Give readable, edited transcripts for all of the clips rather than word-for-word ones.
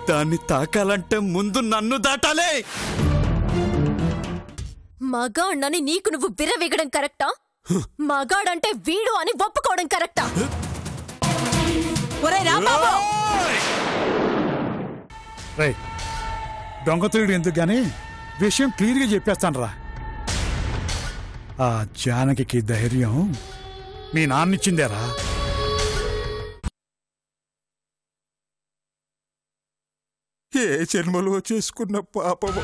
దాన్ని తాకాలంటే ముందు నన్ను దాటాలే. మగాణ్ణని నీకు నువ్వు బిర్రవీగడం కరెక్టా? మగాడంటే వీడు అని ఒప్పుకోవడం కరెక్టా? దొంగతుడు ఎందుకు గాని విషయం క్లియర్గా చెప్పేస్తాను రా. ఆ జానకి ధైర్యం మీ నాన్నిచ్చిందేరా. ఏ జన్మలో చేసుకున్న పాపమో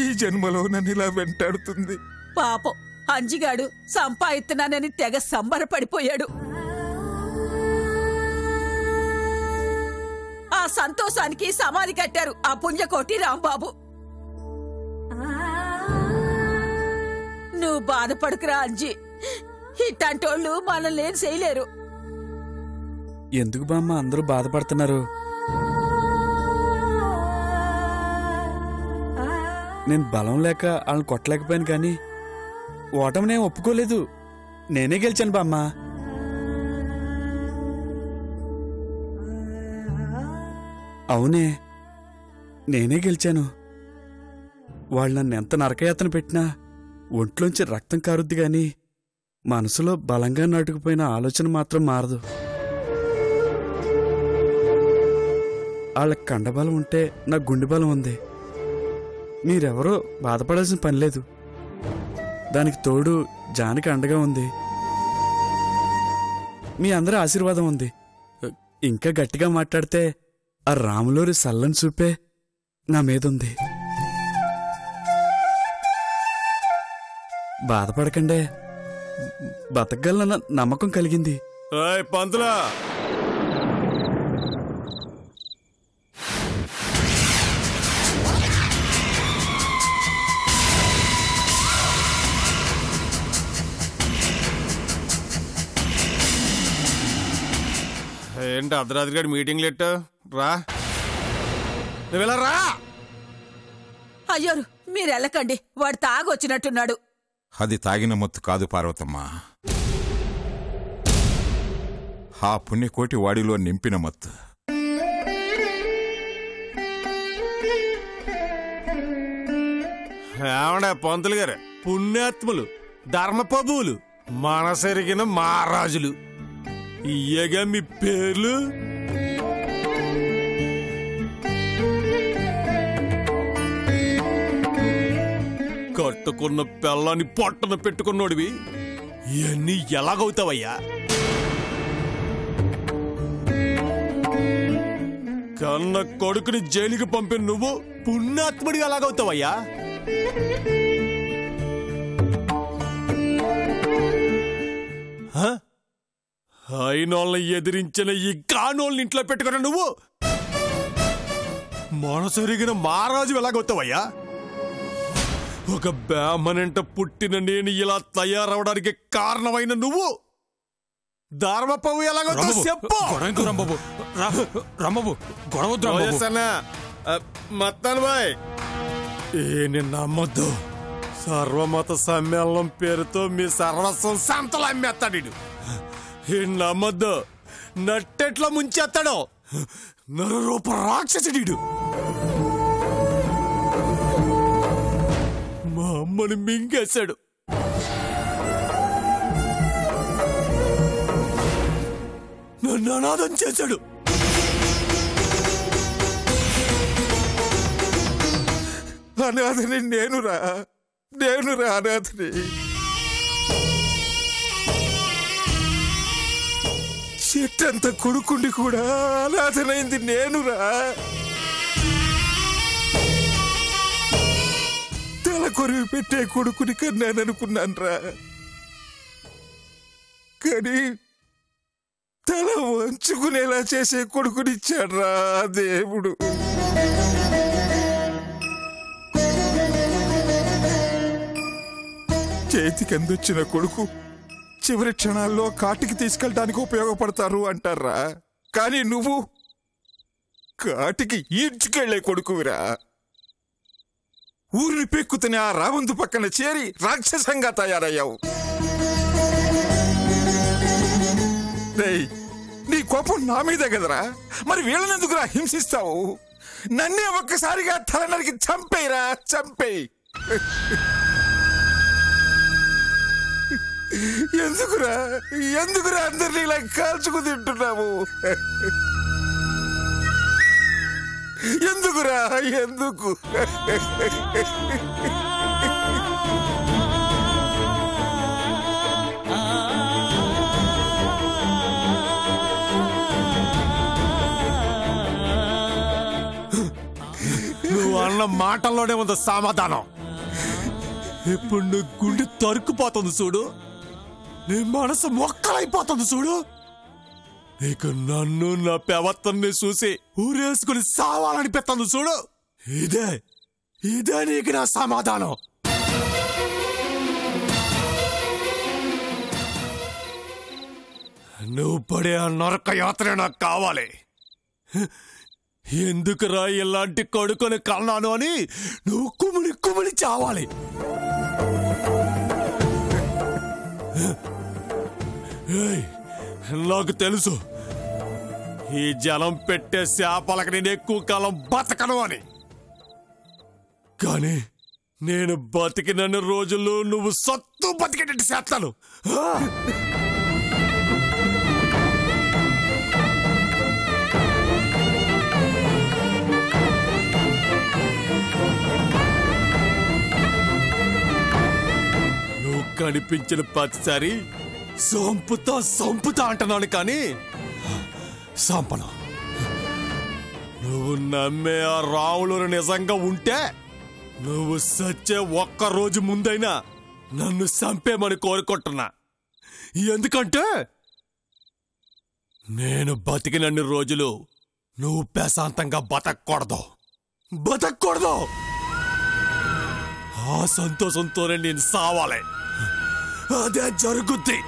ఈ జన్మలో నన్ను ఇలా వెంటాడుతుంది. పాపం అంజిగాడు సంపాదిస్తున్నానని తెగ సంబరపడిపోయాడు. ఆ సంతోషానికి సమాధి కట్టారు ఆ పుణ్యకోటి రాంబాబు. నువ్వు బాధపడుకురా అంజి, ఇట్టంటోళ్ళు మనల్ని ఏం చేయలేరు. ఎందుకు బామ్మ అందరూ బాధపడుతున్నారు? నేను బలం లేక వాళ్ళని కొట్టలేకపోయాను, కానీ ఓటమినేం ఒప్పుకోలేదు. నేనే గెలిచాను బామ్మ. అవునే, నేనే గెలిచాను. వాళ్ళు నన్ను ఎంత నరకయాతన పెట్టినా ఒంట్లోంచి రక్తం కారుద్ది గాని మనసులో బలంగా నాటుకుపోయిన ఆలోచన మాత్రం మారదు. వాళ్ళకి కండబలం ఉంటే నాకు గుండె బలం ఉంది. మీరెవరో బాధపడాల్సిన పని లేదు. దానికి తోడు జానకి అండగా ఉంది. మీ అందరి ఆశీర్వాదం ఉంది. ఇంకా గట్టిగా మాట్లాడితే ఆ రాములోరి సల్లని చూపే నా మీదుంది. బాధపడకండే, బతకగలన నమ్మకం కలిగింది. పంతులా, ఏంటి అర్ధరాత్రి గారి మీటింగ్ లెట్ రా, నువ్వెలా రా. అయ్యోరు మీరెళ్ళకండి, వాడు తాగొచ్చినట్టున్నాడు. అది తాగిన మత్తు కాదు పార్వతమ్మ, ఆ పుణ్యకోటి వాడిలో నింపిన మత్తు. ఏమండే పంతులు గారు, పుణ్యాత్ములు, ధర్మపబువులు, మనసెరిగిన మహారాజులు, ఇయ్యగా మీ పేర్లు. కట్టుకున్న పిల్లని పొట్టన పెట్టుకున్నోడివి ఇవన్నీ ఎలాగవుతావయ్యా? కన్న కొడుకుని జైలుకి పంపిన నువ్వు పుణ్యాత్ముడిగా ఎలాగవుతావయ్యా? అయినోళ్ళని ఎదిరించిన ఈ కానోళ్ళని ఇంట్లో పెట్టుకున్న నువ్వు మనసెరిగిన మహారాజు ఎలాగవుతావయ్యా? ఒక బ్రాహ్మణంట పుట్టిన నేను ఇలా తయారవడానికి కారణమైన నువ్వు ధర్మపవు ఎలాగవుతావు చెప్పు. మత్తాను బాయ్, నేను నమ్మొద్దు. సర్వమత సమ్మేళనం పేరుతో మీ సర్వస్వం సంతలు అమ్మేస్తాడు. నమ్మొద్దు, నట్టెట్లా ముంచేస్తాడు నరరూప రాక్షసుడు. మా అమ్మని మింగేశాడు. నన్ను అనాథం చేశాడు. అనాథని నేనురా అనాథని. చెట్టంత కొడుకుండి కూడా అనాథనైంది నేనురా. తల కొరివి పెట్టే కొడుకుని కన్నాననుకున్నాను రా, కానీ తల వంచుకునేలా చేసే కొడుకునిచ్చాడు రా దేవుడు. చేతికి అందొచ్చిన కొడుకు చివరి క్షణాల్లో కాటికి తీసుకెళ్ళడానికి ఉపయోగపడతారు అంటారా, కానీ నువ్వు కాటికి ఈడ్చుకెళ్లే కొడుకువిరా. ఊరిని పెక్కుతున్న ఆ రావంతు పక్కన చేరి రాక్షసంగా తయారయ్యావు. నీ కోపం నా మీదే కదరా, మరి వీళ్ళని ఎందుకురా హింసిస్తావు? నన్నే ఒక్కసారిగా తల నరికి చంపేరా, చంపేయి. ఎందుకురా ఎందుకురా అందరినీ ఇలా కాల్చుకు తింటున్నావు? ఎందుకురా ఎందుకు? నువ్వు అన్న మాటల్లోనే ఉంది సమాధానం. ఇప్పుడు నీ గుండె తరుక్కుపోతుంది చూడు, నీ మనసు మొక్కలైపోతుంది చూడు. నీకు నన్ను నా ప్రవర్తనని చూసి ఊరేసుకుని సావాలనిపిస్తుంది చూడు. ఇదే ఇదే నీకు నా సమాధానం. నువ్వు పడే ఆ నరక యాత్ర నాకు కావాలి. ఎందుకురా ఇలాంటి కొడుకుని కన్నాను అని నువ్వు కుమిడి కుమిడి చావాలి. నాకు తెలుసు ఈ జలం పెట్టే శాపలకు నేను ఎక్కువ కాలం బతకను అని, కానీ నేను బతికినన్ని రోజుల్లో నువ్వు సత్తు బతికేటట్టు చేస్తాను. కనిపించిన ప్రతిసారి సంపుతా సంపుతా అంటున్నాను, కానీ సంపను. నువ్వు నమ్మే ఆ రావులు నిజంగా ఉంటే నువ్వు సచ్చే ఒక్క రోజు ముందైనా నన్ను చంపేమని కోరుకుంటున్నా. ఎందుకంటే నేను బతికినన్ని రోజులు నువ్వు ప్రశాంతంగా బతకూడదు. ఆ సంతోషంతోనే నేను సావాలి. అదే జరుగుద్ది.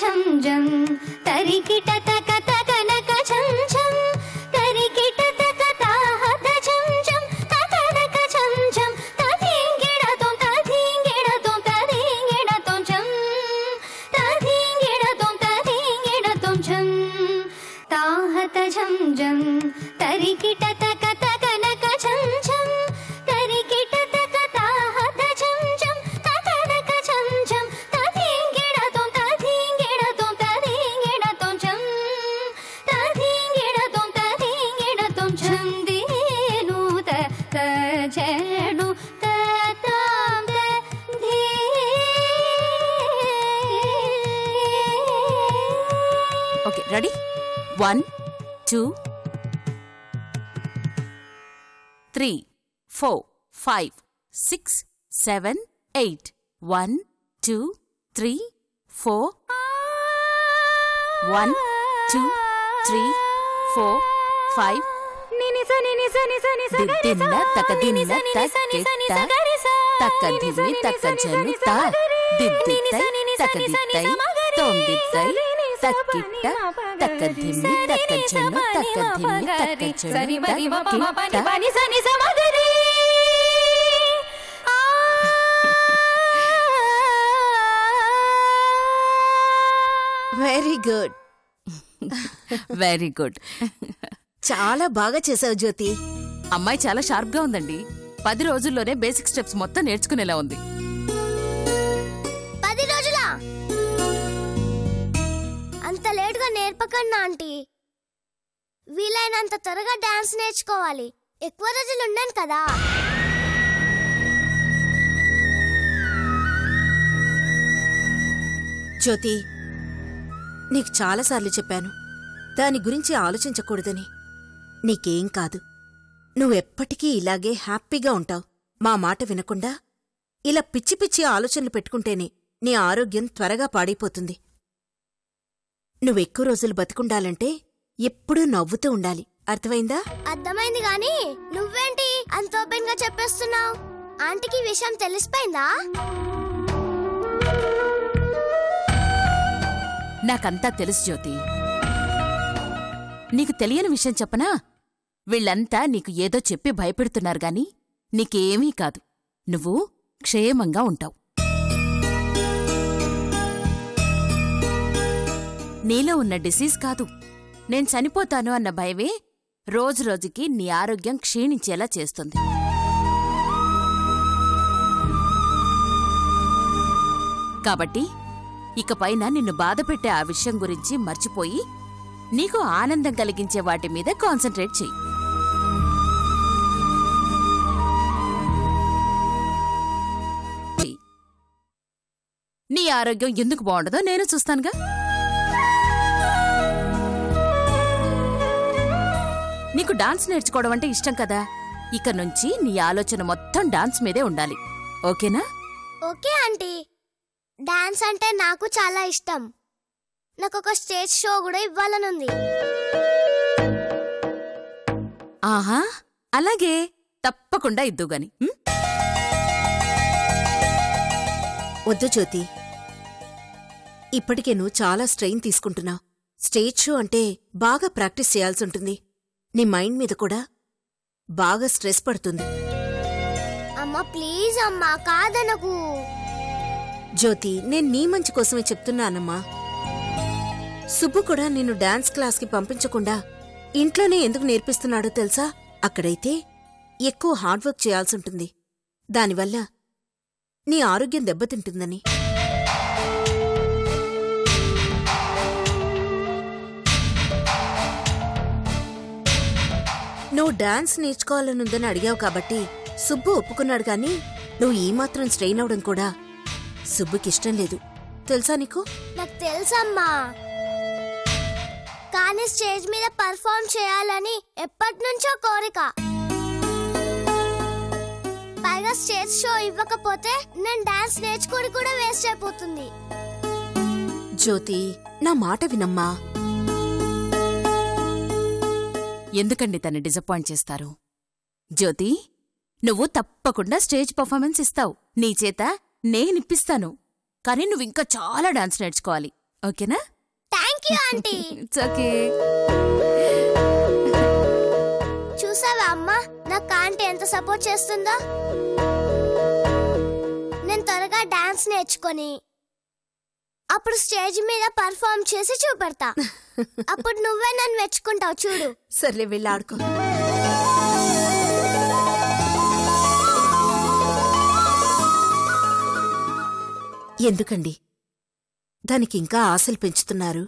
झम झम तरिकिट तक तक नक झम झम तरिकिट तक ताहत झम झम ततनक झम झम तधिंगिड़ तुम झम तधिंगिड़ तुम झम ताहत झम झम तरिकिट तक तक नक झम झम तरिकिट तक ताहत झम झम ततनक झम झम तधिंगिड़ तुम झम दीनु तजनु तताम धी. ఓకే రెడీ 1 2 3 4 5 6 7 8 1 2 3 4 1 2 3 4 5 దిద్దిన్న తకదిన్న తక్కిట్ట తక్కదిమ్మి తక్కజను త దిద్దిత్తై తకదిత్తై తొందిత్తై తక్కిట్ట తక్కదిమ్మి తక్కజను తక్కదిమ్మి తక్కజను తక్కిట్ట. Very good, very good. చాలా బాగా చేసావు జ్యోతి. అమ్మాయి చాలా షార్ప్ గా ఉందండి. 10 రోజుల్లోనే బేసిక్ స్టెప్స్ మొత్తం నేర్చుకునేలా ఉంది. 10 రోజులా? అంత లేటుగా నేర్పకన్నా ఆంటీ. వీలైనంత త్వరగా డాన్స్ నేర్చుకోవాలి. ఎక్కువ రోజులు ఉన్నాను కదా. జ్యోతి, నీకు చాలాసార్లు చెప్పాను దాని గురించి ఆలోచించకూడదని. నీకేం కాదు, నువ్వెప్పటికీ ఇలాగే హ్యాపీగా ఉంటావు. మా మాట వినకుండా ఇలా పిచ్చి పిచ్చి ఆలోచనలు పెట్టుకుంటేనే నీ ఆరోగ్యం త్వరగా పాడైపోతుంది. నువ్వెక్కువ రోజులు బతికుండాలంటే ఎప్పుడూ నవ్వుతూ ఉండాలి. అర్థమైందా? అర్థమైంది గాని నువ్వేంటి అంత ఓపెన్ గా చెప్పేస్తున్నావు? ఆంటీకి విషయం తెలిసిపోయిందా? నాకంతా తెలుసు జ్యోతి. నీకు తెలియని విషయం చెప్పనా? వీళ్ళంతా నీకు ఏదో చెప్పి భయపెడుతున్నారు గాని నీకేమీ కాదు. నువ్వు క్షేమంగా ఉంటావు. నీలో ఉన్న డిసీజ్ కాదు, నేను చనిపోతాను అన్న భయమే రోజురోజుకి నీ ఆరోగ్యం క్షీణించేలా చేస్తుంది. కాబట్టి ఇకపైన నిన్ను బాధపెట్టే ఆ విషయం గురించి మర్చిపోయి నీకు ఆనందం కలిగించే వాటి మీద కాన్సంట్రేట్ చెయ్యి. నీ ఆరోగ్యం ఎందుకు బాగుండదో నేను చూస్తానుగా. నీకు డాన్స్ నేర్చుకోవడం అంటే ఇష్టం కదా, ఇక నుంచి నీ ఆలోచన మొత్తం డాన్స్ మీదే ఉండాలి. ఓకేనా? Okay aunty. డాన్స్ అంటే నాకు చాలా ఇష్టం. నాకొక స్టేజ్ షో కూడా ఇవ్వాలనుంది. ఆహా, అలాగే, తప్పకుండా ఇద్దుగాని. వద్దు జ్యోతి, ఇప్పటికే నువ్వు చాలా స్ట్రెయిన్ తీసుకుంటున్నావు. స్టేజ్ షో అంటే బాగా ప్రాక్టీస్ చేయాల్సుంటుంది. నీ మైండ్ మీద కూడా బాగా స్ట్రెస్ పడుతుంది. అమ్మా ప్లీజ్ అమ్మా, కాదనకు. జ్యోతి, నేను నీ మంచి కోసమే చెప్తున్నానమ్మా. సుబ్బు కూడా నిన్ను డాన్స్ క్లాస్కి పంపించకుండా ఇంట్లోనే ఎందుకు నేర్పిస్తున్నాడో తెలుసా? అక్కడైతే ఎక్కువ హార్డ్ వర్క్ చేయాల్సుంటుంది. దానివల్ల నీ ఆరోగ్యం దెబ్బతింటుందని. నువ్వు డాన్స్ నేర్చుకోవాలనుందని అడిగావు కాబట్టి సుబ్బు ఒప్పుకున్నాడు గాని నువ్వు ఈ మాత్రం స్ట్రెయిన్ అవడం కూడా సుబ్బుకిష్టం లేదు. తెలుసా నీకు? నాకు తెలుసమ్మా, కానీ స్టేజ్ మీద పర్ఫార్మ్ చేయాలని ఎప్పటినుంచో కోరిక. పైగా స్టేజ్ షో ఇవ్వకపోతే నేను డాన్స్ నేర్చుకోవడం కూడా వేస్ట్ అయిపోతుంది. జ్యోతి, నా మాట వినమ్మా. ఎందుకండి తను డిసప్పాయింట్ చేస్తారు? జ్యోతి, నువ్వు తప్పకుండా స్టేజ్ పర్ఫార్మెన్స్ ఇస్తావు. నీ చేత నేనిప్పిస్తాను. కానీ నువ్వింకా చాలా డాన్స్ నేర్చుకోవాలి. ఓకేనా? Thank you aunty. It's okay. చూసావా అమ్మా, నాకు ఆంటీ ఎంత సపోర్ట్ చేస్తుందో. నేను త్వరగా డాన్స్ నేర్చుకొని అప్పుడు స్టేజ్ మీద పర్ఫార్మ్ చేసి చూపెడతా. అప్పుడు నువ్వే నన్ను మెచ్చుకుంటావు చూడు. సర్లే, వెళ్ళి ఆడుకో. ఎందుకండి దానికింకా ఆశలు పెంచుతున్నారు?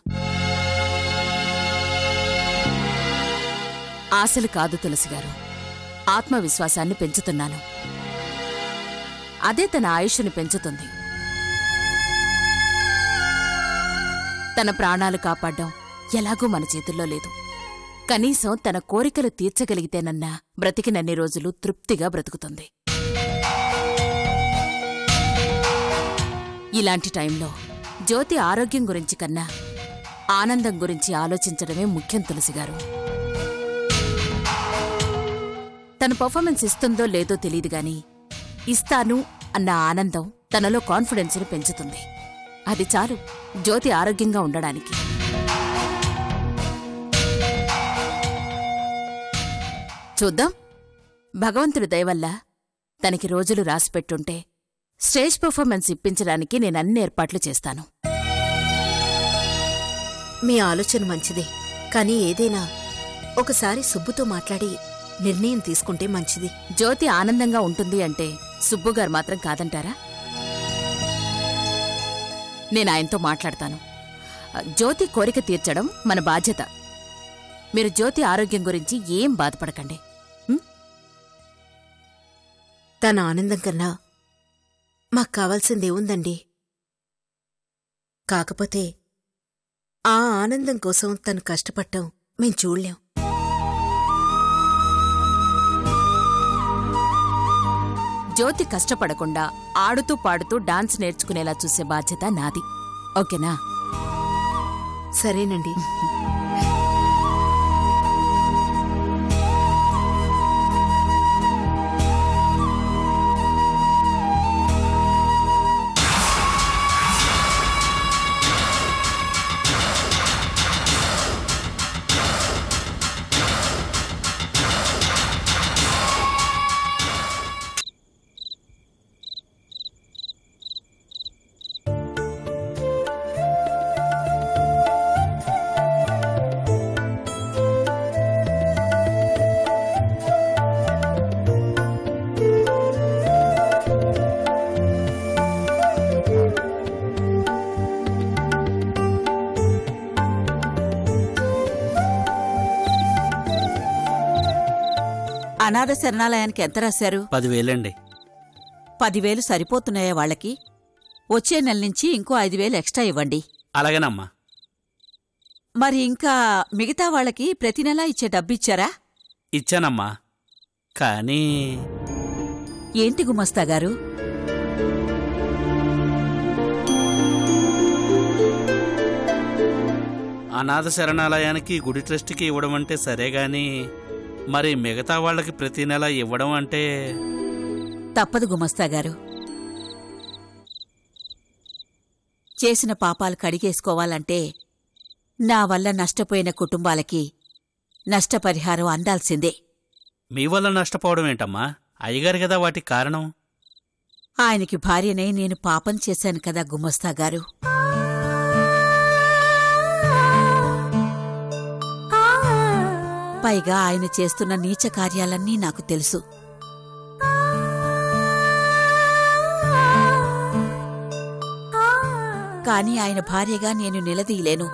ఆశలు కాదు తులసిగారు, ఆత్మవిశ్వాసాన్ని పెంచుతున్నాను. అదే తన ఆయుష్ని పెంచుతుంది. తన ప్రాణాలు కాపాడ్డం ఎలాగూ మన చేతుల్లో లేదు. కనీసం తన కోరికలు తీర్చగలిగితేనన్నా బ్రతికినన్ని రోజులు తృప్తిగా బ్రతుకుతుంది. ఇలాంటి టైంలో జ్యోతి ఆరోగ్యం గురించి కన్నా ఆనందం గురించి ఆలోచించడమే ముఖ్యం తులసిగారు. తన పర్ఫార్మెన్స్ ఇస్తుందో లేదో తెలీదుగాని ఇస్తాను అన్న ఆనందం తనలో కాన్ఫిడెన్స్ని పెంచుతుంది. అది చాలు జ్యోతి ఆరోగ్యంగా ఉండడానికి. చూద్దాం, భగవంతుడి దయవల్ల తనకి రోజులు రాసిపెట్టుంటే స్టేజ్ పర్ఫార్మెన్స్ ఇప్పించడానికి నేనన్ని ఏర్పాట్లు చేస్తాను. మీ ఆలోచన మంచిదే, కానీ ఏదైనా ఒకసారి సుబ్బుతో మాట్లాడి నిర్ణయం తీసుకుంటే మంచిది. జ్యోతి ఆనందంగా ఉంటుంది అంటే సుబ్బుగారు మాత్రం కాదంటారా? నేనాయనతో మాట్లాడతాను. జ్యోతి కోరిక తీర్చడం మన బాధ్యత. మీరు జ్యోతి ఆరోగ్యం గురించి ఏం బాధపడకండి. తన ఆనందం కన్నా మాకు కావాల్సిందేముందండి? కాకపోతే ఆ ఆనందం కోసం తను కష్టపడటం మేం చూడలేం. జ్యోతి కష్టపడకుండా ఆడుతూ పాడుతూ డాన్స్ నేర్చుకునేలా చూసే బాధ్యత నాది. ఓకేనా? సరేనండి. అనాథ శరణాలయానికి ఎంత రాశారు? 10,000 10,000 సరిపోతున్నాయా వాళ్ళకి? వచ్చే నెల నుంచి ఇంకో 5,000 ఎక్స్ట్రా ఇవ్వండి. అలాగేనమ్మా. మరి ఇంకా మిగతా వాళ్ళకి ప్రతి నెలా ఇచ్చే డబ్బిచ్చారా? ఇచ్చానమ్మా. కానీ ఏంటి గుమస్తా గారు? అనాథ శరణాలయానికి గుడి ట్రస్ట్కి ఇవ్వడం అంటే సరేగాని మరి మిగతా వాళ్ళకి ప్రతి నెల ఇవ్వడం అంటే తప్పదు గుమస్తా గారు. చేసిన పాపాలు కడిగేసుకోవాలంటే నా వల్ల నష్టపోయిన కుటుంబాలకి నష్టపరిహారం అందాల్సిందే. మీ వల్ల నష్టపోవడం ఏంటమ్మా? అయ్యగారు కదా వాటికి కారణం. ఆయనకి భార్యనే నేను పాపం చేశాను కదా గుమస్తా గారు. పైగా ఆయన చేస్తున్న నీచ కార్యాలన్నీ నాకు తెలుసు. కాని ఆయన భార్యగా నేను నిలదీయలేను,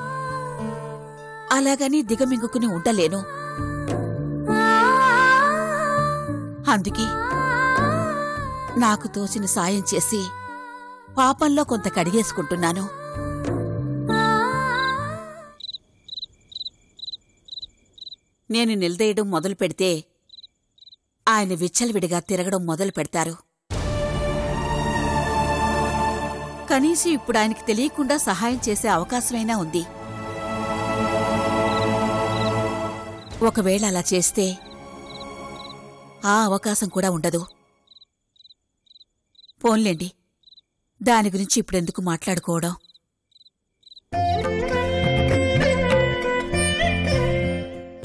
అలాగని దిగమింగుకుని ఉండలేను. అందుకే నాకు తోచిన సాయం చేసి పాపంలో కొంత కడిగేసుకుంటున్నాను. నేను నిలదీయడం మొదలు పెడితే ఆయన విచ్చలవిడిగా తిరగడం మొదలు పెడతారు. కనీసం ఇప్పుడు ఆయనకి తెలియకుండా సహాయం చేసే అవకాశమైనా ఉంది. ఒకవేళ అలా చేస్తే ఆ అవకాశం కూడా ఉండదు. పోన్లేండి, దాని గురించి ఇప్పుడెందుకు మాట్లాడుకోవడం.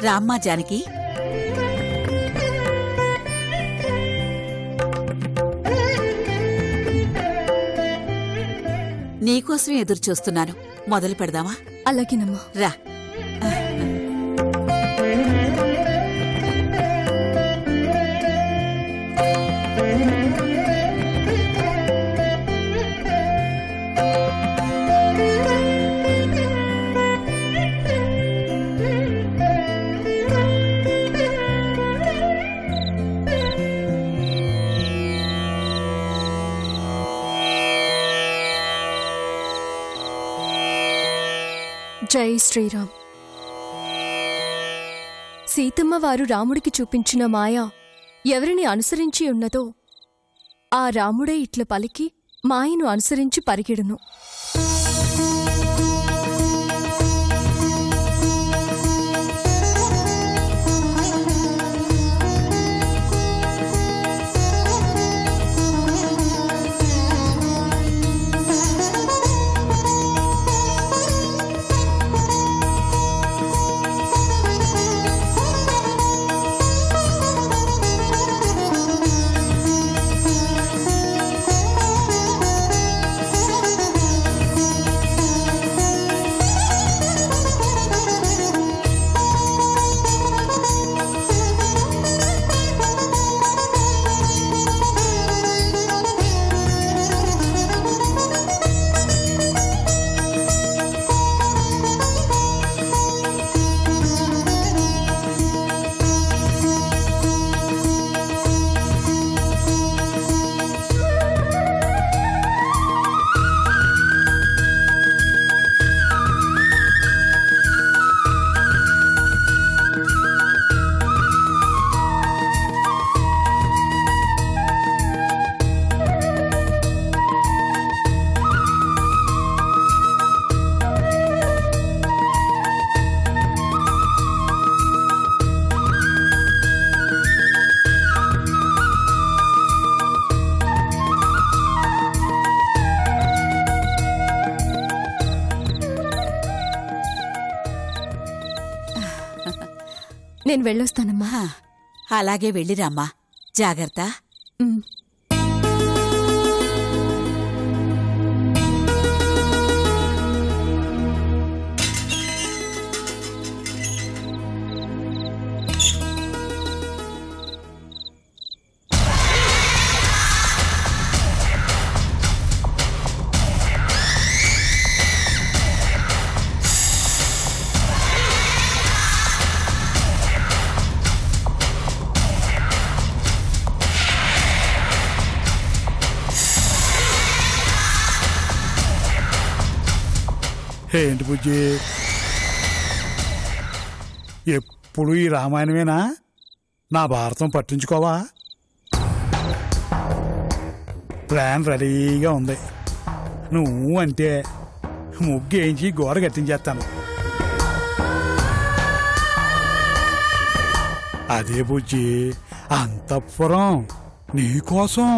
రామ్మా జానకి, నీకోసమే ఎదురు చూస్తున్నాను. మొదలు పెడదామా? అలాగేనమ్మా. రా. జై శ్రీరామ్. సీతమ్మ వారు రాముడికి చూపించిన మాయ ఎవరిని అనుసరించి ఉన్నదో ఆ రాముడే ఇట్ల పలికి మాయను అనుసరించి పరిగెడును. నేను వెళ్ళొస్తానమ్మా. అలాగే వెళ్ళిరామ్మా. జాగ్రత్త. ఏంటి బుజ్జి, ఎప్పుడు ఈ రామాయణమేనా? నా భారతం పట్టించుకోవా? ప్లాన్ రెడీగా ఉంది. నువ్వు అంటే ముగ్గేయించి గోడ కట్టించేస్తాను. అదే బుజ్జి, అంతఃపురం నీకోసం.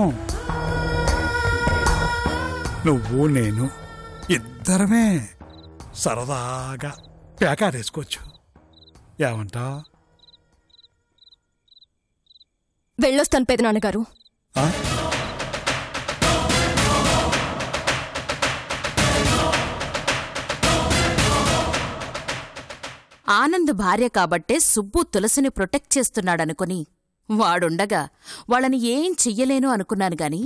నువ్వు నేను ఇద్దరమే సరదాగా పేకాడేసుకోవచ్చు. ఏమంటా? వెళ్ళొస్తాను పెదనాన్నగారు. ఆనంద్ భార్య కాబట్టే సుబ్బు తులసిని ప్రొటెక్ట్ చేస్తున్నాడనుకుని వాడుండగా వాళ్ళని ఏం చెయ్యలేను అనుకున్నాను గాని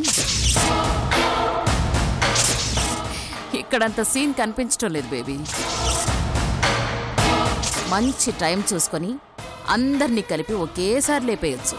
ఇక్కడంత సీన్ కనిపించటం లేదు బేబీ. మంచి టైం చూసుకొని అందర్నీ కలిపి ఒకేసారి లేపేయచ్చు.